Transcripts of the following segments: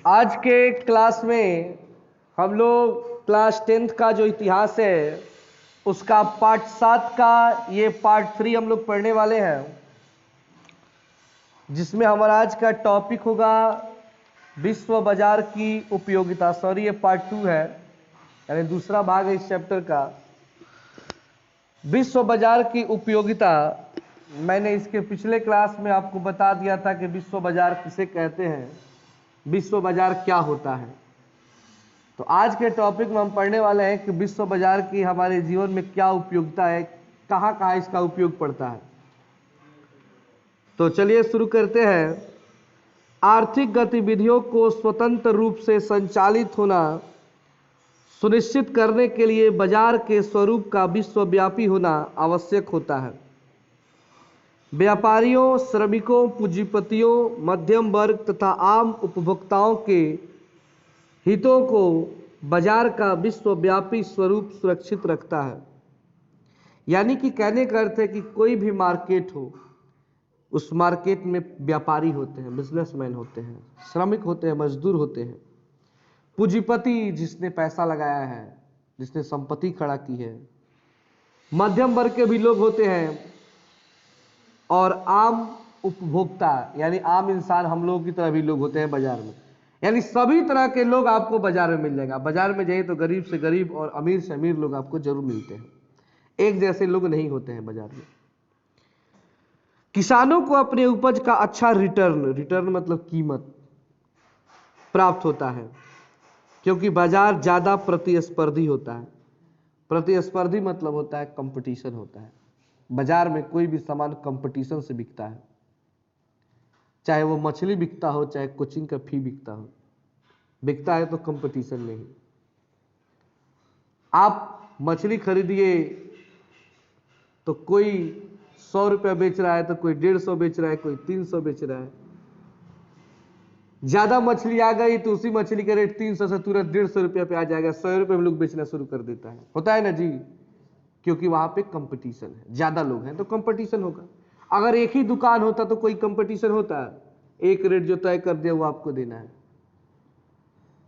आज के क्लास में हम लोग क्लास 10th का जो इतिहास है उसका पार्ट 7 का ये पार्ट 3 हम लोग पढ़ने वाले हैं, जिसमें हमारा आज का टॉपिक होगा विश्व बाजार की उपयोगिता। सॉरी, ये पार्ट 2 है, यानी दूसरा भाग है इस चैप्टर का। विश्व बाजार की उपयोगिता, मैंने इसके पिछले क्लास में आपको बता दिया था कि विश्व बाजार किसे कहते हैं, विश्व बाजार क्या होता है। तो आज के टॉपिक में हम पढ़ने वाले हैं कि विश्व बाजार की हमारे जीवन में क्या उपयोगिता है, कहाँ कहाँ इसका उपयोग पड़ता है। तो चलिए शुरू करते हैं। आर्थिक गतिविधियों को स्वतंत्र रूप से संचालित होना सुनिश्चित करने के लिए बाजार के स्वरूप का विश्वव्यापी होना आवश्यक होता है। व्यापारियों, श्रमिकों, पूंजीपतियों, मध्यम वर्ग तथा आम उपभोक्ताओं के हितों को बाजार का विश्वव्यापी स्वरूप सुरक्षित रखता है। यानी कि कहने का अर्थ है कि कोई भी मार्केट हो, उस मार्केट में व्यापारी होते हैं, बिजनेसमैन होते हैं, श्रमिक होते हैं, मजदूर होते हैं, पूंजीपति जिसने पैसा लगाया है, जिसने संपत्ति खड़ा की है, मध्यम वर्ग के भी लोग होते हैं, और आम उपभोक्ता यानी आम इंसान हम लोगों की तरह भी लोग होते हैं बाजार में। यानी सभी तरह के लोग आपको बाजार में मिल जाएगा। बाजार में जाइए तो गरीब से गरीब और अमीर से अमीर लोग आपको जरूर मिलते हैं, एक जैसे लोग नहीं होते हैं बाजार में। किसानों को अपने उपज का अच्छा रिटर्न मतलब कीमत प्राप्त होता है, क्योंकि बाजार ज्यादा प्रतिस्पर्धी होता है। प्रतिस्पर्धी मतलब होता है कंपटीशन होता है। बाजार में कोई भी सामान कंपटीशन से बिकता है, चाहे वो मछली बिकता हो, चाहे कोचिंग का फी बिकता हो, बिकता है तो कंपटीशन नहीं। आप मछली खरीदिए तो कोई 100 रुपया बेच रहा है, तो कोई 150 बेच रहा है, कोई 300 बेच रहा है। ज्यादा मछली आ गई तो उसी मछली का रेट 300 से तुरंत 150 रुपया पे आ जाएगा, 100 रुपये में लोग बेचना शुरू कर देता है। होता है ना जी, क्योंकि वहां पे कंपटीशन है, ज्यादा लोग हैं तो कंपटीशन होगा। अगर एक ही दुकान होता तो कोई कंपटीशन होता है? एक रेट जो तय कर दिया वो आपको देना है।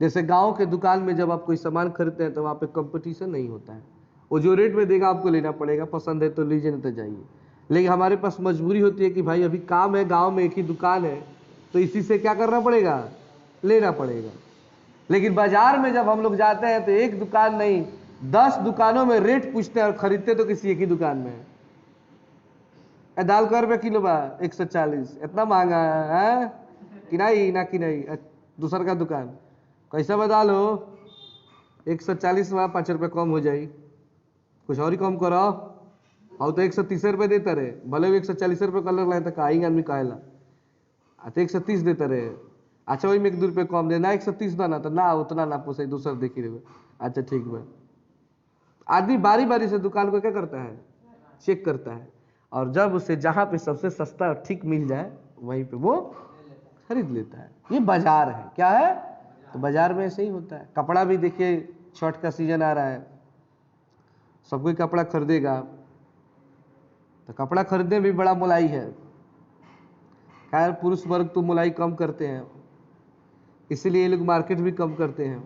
जैसे गांव के दुकान में जब आप कोई सामान खरीदते हैं तो वहां पे कंपटीशन नहीं होता है, वो जो रेट में देगा आपको लेना पड़ेगा, पसंद है तो लीजिए नहीं तो जाइए। लेकिन हमारे पास मजबूरी होती है कि भाई अभी काम है, गाँव में एक ही दुकान है, तो इसी से क्या करना पड़ेगा, लेना पड़ेगा। लेकिन बाजार में जब हम लोग जाते हैं तो एक दुकान नहीं 10 दुकानों में रेट पूछते हैं और खरीदते तो किसी एक ही दुकान में है। दाल का रुपया किलो बा 140, इतना महंगा है कि नहीं ना कि नहीं। दूसर का दुकान कैसा बदाल हो 140 में 5 रुपये कम हो जाए, कुछ और ही कम करो। और तो 130 रुपये देता रहे, भले 140 रुपये कलर लाए तो कहीं आदमी कहेला तो 130 देता रहे। अच्छा वही में 1-2 रुपये कम देना, 130 ना तो ना उतना ना पोसे, दूसर देखी रहे। अच्छा ठीक बा। आदमी बारी बारी से दुकान को क्या करता है, चेक करता है, और जब उसे जहां पे सबसे सस्ता और ठीक मिल जाए वहीं पे वो खरीद लेता है। ये बाजार है। क्या है? तो बाजार में ऐसे ही होता है। कपड़ा भी देखिए, छठ का सीजन आ रहा है, सब कोई कपड़ा खरीदेगा, तो कपड़ा खरीदने भी बड़ा मुलाई है। खैर पुरुष वर्ग तो मुलाई कम करते हैं, इसीलिए ये लोग मार्केट भी कम करते हैं।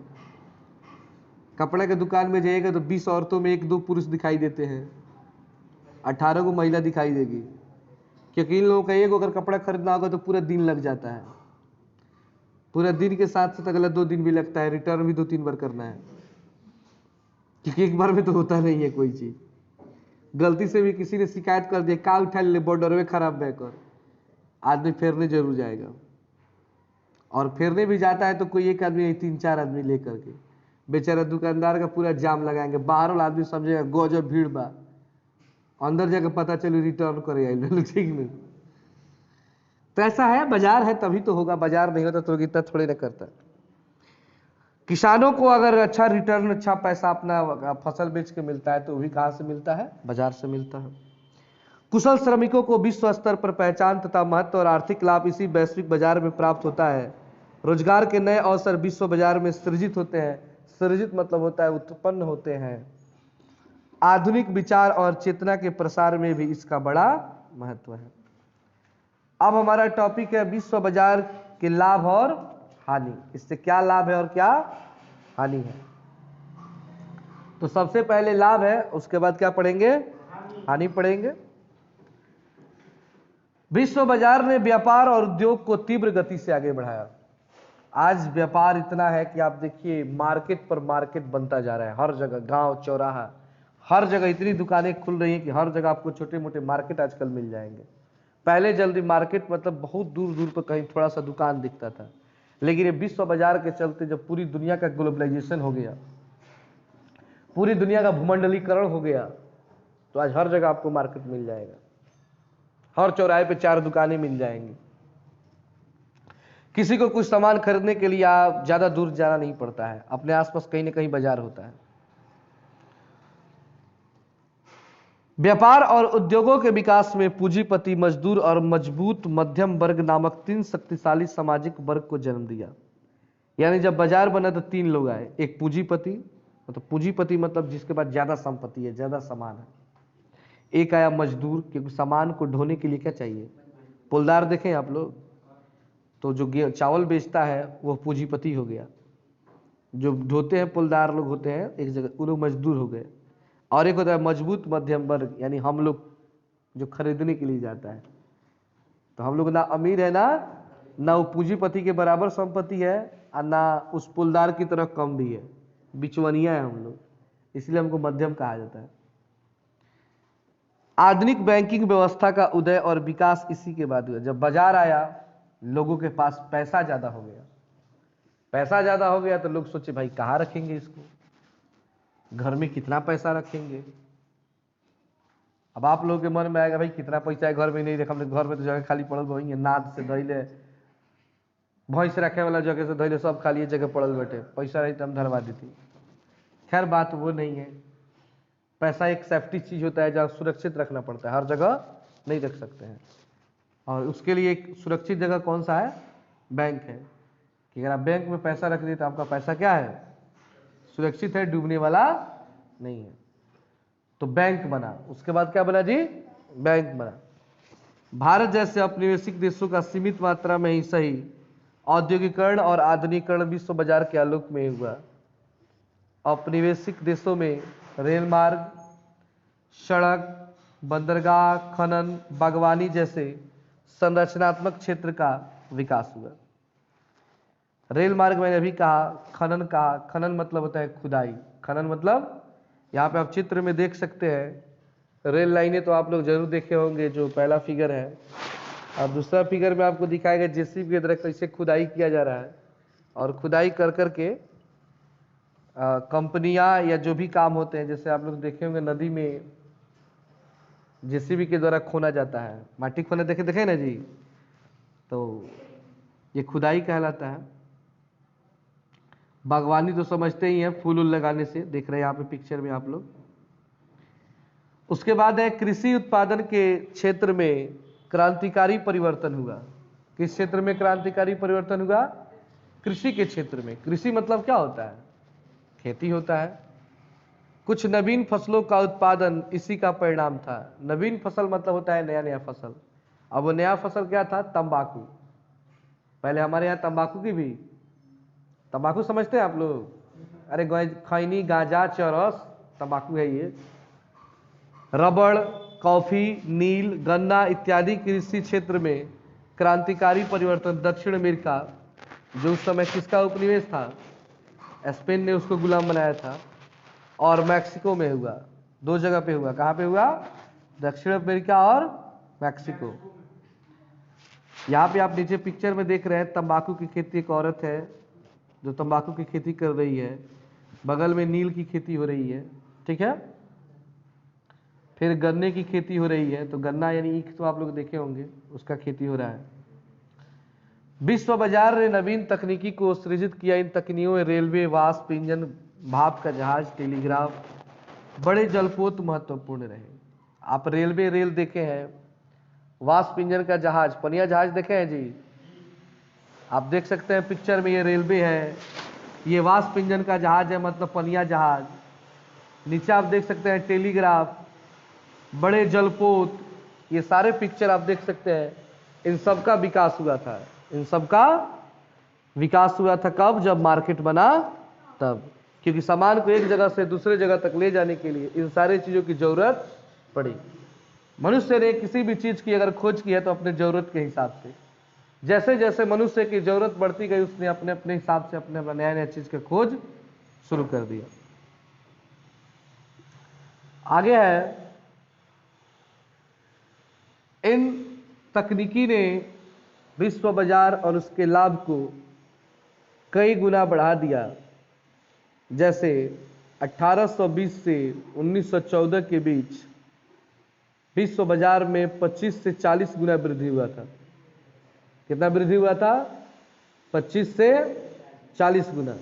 कपड़े के दुकान में जाइएगा तो 20 औरतों में 1-2 पुरुष दिखाई देते हैं, 18 को महिला दिखाई देगी, क्योंकि इन लोगों का एक अगर कपड़ा खरीदना होगा तो पूरा दिन लग जाता है। पूरा दिन के साथ साथ अगला 2 दिन भी लगता है, रिटर्न भी 2-3 बार करना है, क्योंकि एक बार में तो होता नहीं है कोई चीज। गलती से भी किसी ने शिकायत कर दिया, का उठा ले बॉर्डर में खराब बैकर, आदमी फेरने जरूर जाएगा। और फेरने भी जाता है तो कोई एक आदमी 3-4 आदमी लेकर के, बेचारा दुकानदार का पूरा जाम लगाएंगे। बाहर वाला आदमी समझेगा गजब भीड़ बा, अंदर जाकर पता चले रिटर्न करे आई। ठीक नहीं, तो ऐसा है, बाजार है तभी तो होगा, बाजार नहीं होता तो इतना थोड़े ना करता। किसानों को अगर अच्छा रिटर्न, अच्छा पैसा अपना फसल बेच के मिलता है तो भी कहाँ से मिलता है, बाजार से मिलता है। कुशल श्रमिकों को विश्व स्तर पर पहचान तथा महत्व और आर्थिक लाभ इसी वैश्विक बाजार में प्राप्त होता है। रोजगार के नए अवसर विश्व बाजार में सृजित होते हैं। सृजित मतलब होता है उत्पन्न होते हैं। आधुनिक विचार और चेतना के प्रसार में भी इसका बड़ा महत्व है। अब हमारा टॉपिक है विश्व बाजार के लाभ और हानि। इससे क्या लाभ है और क्या हानि है? तो सबसे पहले लाभ है, उसके बाद क्या पढ़ेंगे? हानि पढ़ेंगे। विश्व बाजार ने व्यापार और उद्योग को तीव्र गति से आगे बढ़ाया। आज व्यापार इतना है कि आप देखिए मार्केट पर मार्केट बनता जा रहा है, हर जगह, गांव चौराहा, हर जगह इतनी दुकानें खुल रही हैं कि हर जगह आपको छोटे मोटे मार्केट आजकल मिल जाएंगे। पहले जल्दी मार्केट मतलब बहुत दूर दूर पर कहीं थोड़ा सा दुकान दिखता था, लेकिन ये विश्व बाजार के चलते जब पूरी दुनिया का ग्लोबलाइजेशन हो गया, पूरी दुनिया का भूमंडलीकरण हो गया, तो आज हर जगह आपको मार्केट मिल जाएगा, हर चौराहे पे 4 दुकानें मिल जाएंगी। किसी को कुछ सामान खरीदने के लिए आप ज्यादा दूर जाना नहीं पड़ता है, अपने आसपास कहीं ना कहीं बाजार होता है। व्यापार और उद्योगों के विकास में पूंजीपति, मजदूर और मजबूत मध्यम वर्ग नामक 3 शक्तिशाली सामाजिक वर्ग को जन्म दिया। यानी जब बाजार बना तो 3 लोग आए, एक पूंजीपति, मतलब पूंजीपति मतलब जिसके पास ज्यादा संपत्ति है, ज्यादा सामान है। एक आया मजदूर, क्योंकि सामान को ढोने के लिए क्या चाहिए? पुलदार देखें आप लोग, तो जो चावल बेचता है वो पूंजीपति हो गया, जो ढोते हैं पुलदार लोग होते हैं एक जगह, वो लोग मजदूर हो गए। और एक होता है मजबूत मध्यम वर्ग, यानी हम लोग जो खरीदने के लिए जाता है। तो हम लोग ना अमीर है ना वो पूंजीपति के बराबर संपत्ति है, और ना उस पुलदार की तरह कम भी है, बिचवनिया है हम लोग, इसलिए हमको मध्यम कहा जाता है। आधुनिक बैंकिंग व्यवस्था का उदय और विकास इसी के बाद हुआ। जब बाजार आया, लोगों के पास पैसा ज्यादा हो गया, पैसा ज्यादा हो गया तो लोग सोचे भाई कहाँ रखेंगे इसको, घर में कितना पैसा रखेंगे। अब आप लोगों के मन में आएगा भाई कितना पैसा है घर में, नहीं रखा, घर में तो जगह खाली पड़ल वही है, नाद से धैले, भैंस रखे वाला जगह से धैले, सब खाली जगह पड़ल बैठे, पैसा रही तो हम धरवा देती। खैर बात वो नहीं है, पैसा एक सेफ्टी चीज होता है जहाँ सुरक्षित रखना पड़ता है, हर जगह नहीं रख सकते हैं। और उसके लिए एक सुरक्षित जगह कौन सा है? बैंक है, कि अगर आप बैंक में पैसा रख दिए तो आपका पैसा क्या है? सुरक्षित है, डूबने वाला नहीं है। तो बैंक बना। उसके बाद क्या बना जी? बैंक बना। भारत जैसे औपनिवेशिक देशों का सीमित मात्रा में ही सही औद्योगिकरण और आधुनिकीकरण विश्व बाजार के आलोक में हुआ। औपनिवेशिक देशों में रेल मार्ग, सड़क, बंदरगाह, खनन, बागवानी जैसे संरचनात्मक क्षेत्र का विकास हुआ। रेल मार्ग मैंने अभी कहा, खनन कहा, खनन मतलब होता है खुदाई, खनन मतलब यहाँ पे आप चित्र में देख सकते हैं रेल लाइनें, तो आप लोग जरूर देखे होंगे, जो पहला फिगर है। और दूसरा फिगर में आपको दिखाएगा जेसीबी के द्वारा कैसे खुदाई किया जा रहा है, और खुदाई कर करके कंपनियां या जो भी काम होते हैं, जैसे आप लोग देखे होंगे नदी में जेसीबी के द्वारा खोना जाता है, माटी खोना देखे ना जी, तो ये खुदाई कहलाता है। बागवानी तो समझते ही हैं, फूल लगाने से, देख रहे हैं यहाँ पे पिक्चर में आप लोग। उसके बाद है कृषि उत्पादन के क्षेत्र में क्रांतिकारी परिवर्तन हुआ। किस क्षेत्र में क्रांतिकारी परिवर्तन हुआ? कृषि के क्षेत्र में। कृषि मतलब क्या होता है? खेती होता है। कुछ नवीन फसलों का उत्पादन इसी का परिणाम था। नवीन फसल मतलब होता है नया नया फसल। अब वो नया फसल क्या था? तंबाकू। पहले हमारे यहाँ तंबाकू की भी, तंबाकू समझते हैं आप लोग? अरे खैनी, गांजा, चरस, तंबाकू है ये। रबड़, कॉफी, नील, गन्ना इत्यादि कृषि क्षेत्र में क्रांतिकारी परिवर्तन। दक्षिण अमेरिका, जो उस समय किसका उपनिवेश था? स्पेन ने उसको गुलाम बनाया था, और मैक्सिको में हुआ। 2 जगह पे हुआ। कहाँ पे हुआ? दक्षिण अमेरिका और मैक्सिको। यहाँ पे आप नीचे पिक्चर में देख रहे हैं तंबाकू की खेती, एक औरत है जो तंबाकू की खेती कर रही है, बगल में नील की खेती हो रही है, ठीक है। फिर गन्ने की खेती हो रही है, तो गन्ना यानी ईख तो आप लोग देखे होंगे, उसका खेती हो रहा है। विश्व बाजार ने नवीन तकनीकी को सृजित किया। इन तकनीकों में रेलवे, वाष्प इंजन, भाप का जहाज, टेलीग्राफ, बड़े जलपोत महत्वपूर्ण रहे। आप रेलवे रेल देखे हैं, वाष्प इंजन का जहाज, पनिया जहाज देखे हैं जी, आप देख सकते हैं पिक्चर में, ये रेलवे है, ये वाष्प इंजन का जहाज है, मतलब पनिया जहाज। नीचे आप देख सकते हैं टेलीग्राफ, बड़े जलपोत, ये सारे पिक्चर आप देख सकते हैं। इन सब का विकास हुआ था, इन सब का विकास हुआ था कब? जब मार्केट बना तब, क्योंकि सामान को एक जगह से दूसरे जगह तक ले जाने के लिए इन सारी चीजों की जरूरत पड़ी। मनुष्य ने किसी भी चीज की अगर खोज की है तो अपने जरूरत के हिसाब से, जैसे जैसे मनुष्य की जरूरत बढ़ती गई उसने अपने अपने हिसाब से अपने नया नया चीज की खोज शुरू कर दिया। आगे है, इन तकनीकी ने विश्व बाजार और उसके लाभ को कई गुना बढ़ा दिया। जैसे 1820 से 1914 के बीच विश्व बाजार में 25 से 40 गुना वृद्धि हुआ था। कितना वृद्धि हुआ था? 25 से 40 गुना।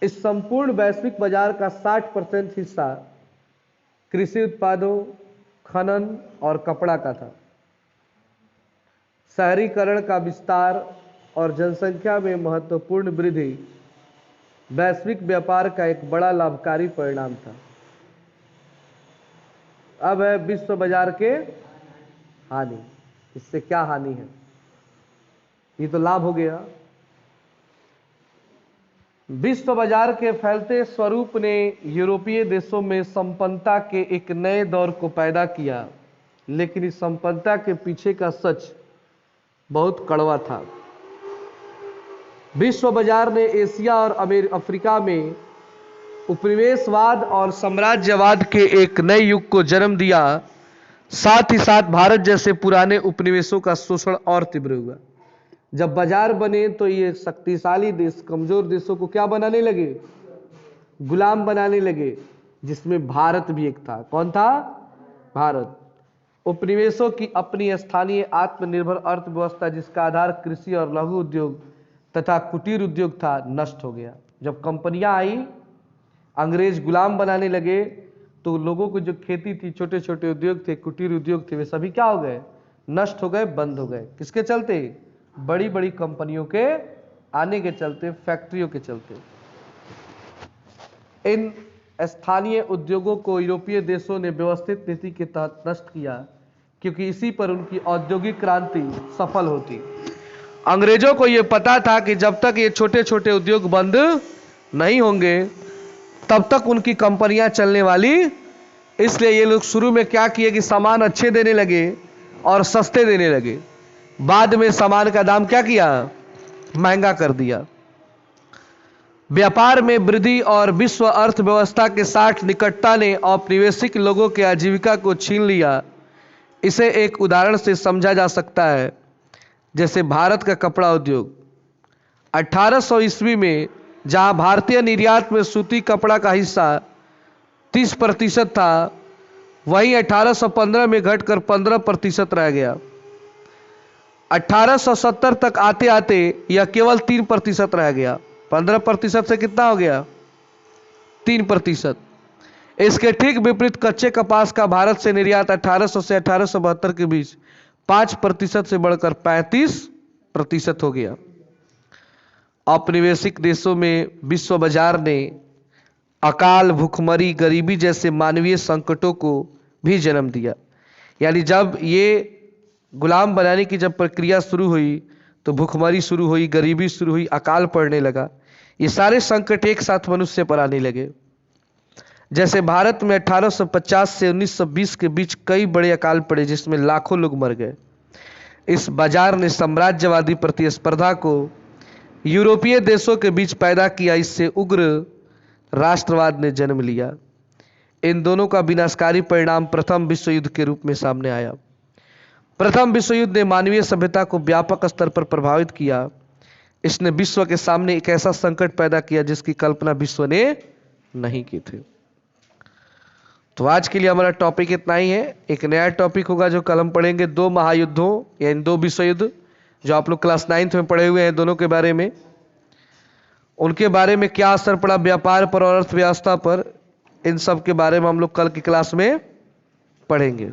इस संपूर्ण वैश्विक बाजार का 60% हिस्सा कृषि उत्पादों, खनन और कपड़ा का था। शहरीकरण का विस्तार और जनसंख्या में महत्वपूर्ण वृद्धि वैश्विक व्यापार का एक बड़ा लाभकारी परिणाम था। अब है विश्व बाजार के हानि। इससे क्या हानि है? ये तो लाभ हो गया। विश्व बाजार के फैलते स्वरूप ने यूरोपीय देशों में संपन्नता के एक नए दौर को पैदा किया, लेकिन इस संपन्नता के पीछे का सच बहुत कड़वा था। विश्व बाजार ने एशिया और अफ्रीका में उपनिवेशवाद और साम्राज्यवाद के एक नए युग को जन्म दिया। साथ ही साथ भारत जैसे पुराने उपनिवेशों का शोषण और तीव्र हुआ। जब बाजार बने तो ये शक्तिशाली देश कमजोर देशों को क्या बनाने लगे? गुलाम बनाने लगे, जिसमें भारत भी एक था। कौन था? भारत। उपनिवेशों की अपनी स्थानीय आत्मनिर्भर अर्थव्यवस्था, जिसका आधार कृषि और लघु उद्योग तथा कुटीर उद्योग था, नष्ट हो गया। जब कंपनियां आई, अंग्रेज गुलाम बनाने लगे, तो लोगों को जो खेती थी, छोटे छोटे उद्योग थे, कुटीर उद्योग थे, वे सभी क्या हो गए? नष्ट हो गए, बंद हो गए। किसके चलते? बड़ी बड़ी कंपनियों के आने के चलते, फैक्ट्रियों के चलते। इन स्थानीय उद्योगों को यूरोपीय देशों ने व्यवस्थित नीति के तहत नष्ट किया, क्योंकि इसी पर उनकी औद्योगिक क्रांति सफल होती। अंग्रेजों को यह पता था कि जब तक ये छोटे छोटे उद्योग बंद नहीं होंगे तब तक उनकी कंपनियां चलने वाली। इसलिए ये लोग शुरू में क्या किए कि सामान अच्छे देने लगे और सस्ते देने लगे। बाद में सामान का दाम क्या किया? महंगा कर दिया। व्यापार में वृद्धि और विश्व अर्थव्यवस्था के साथ निकटता ने औपनिवेशिक लोगों के आजीविका को छीन लिया। इसे एक उदाहरण से समझा जा सकता है, जैसे भारत का कपड़ा उद्योग। 1800 ईस्वी में जहां भारतीय निर्यात में सूती कपड़ा का हिस्सा 30% था, वहीं 1815 में घटकर 15% रह गया। 1870 तक आते आते यह केवल 3% रह गया। 15% से कितना हो गया? 3%। इसके ठीक विपरीत कच्चे कपास का भारत से निर्यात 1800 से 1872 के बीच 5% से बढ़कर 35% हो गया। औपनिवेशिक देशों में विश्व बाजार ने अकाल, भूखमरी, गरीबी जैसे मानवीय संकटों को भी जन्म दिया। यानी जब ये गुलाम बनाने की जब प्रक्रिया शुरू हुई तो भूखमरी शुरू हुई, गरीबी शुरू हुई, अकाल पड़ने लगा। ये सारे संकट एक साथ मनुष्य पर आने लगे। जैसे भारत में 1850 से 1920 के बीच कई बड़े अकाल पड़े, जिसमें लाखों लोग मर गए। इस बाजार ने साम्राज्यवादी प्रतिस्पर्धा को यूरोपीय देशों के बीच पैदा किया। इससे उग्र राष्ट्रवाद ने जन्म लिया। इन दोनों का विनाशकारी परिणाम प्रथम विश्व युद्ध के रूप में सामने आया। प्रथम विश्व युद्ध ने मानवीय सभ्यता को व्यापक स्तर पर प्रभावित किया। इसने विश्व के सामने एक ऐसा संकट पैदा किया जिसकी कल्पना विश्व ने नहीं की थी। तो आज के लिए हमारा टॉपिक इतना ही है। एक नया टॉपिक होगा जो कल हम पढ़ेंगे, 2 महायुद्धों यानी 2 विश्व युद्ध, जो आप लोग क्लास 9th में पढ़े हुए हैं, दोनों के बारे में, उनके बारे में क्या असर पड़ा व्यापार पर और अर्थव्यवस्था पर, इन सब के बारे में हम लोग कल की क्लास में पढ़ेंगे।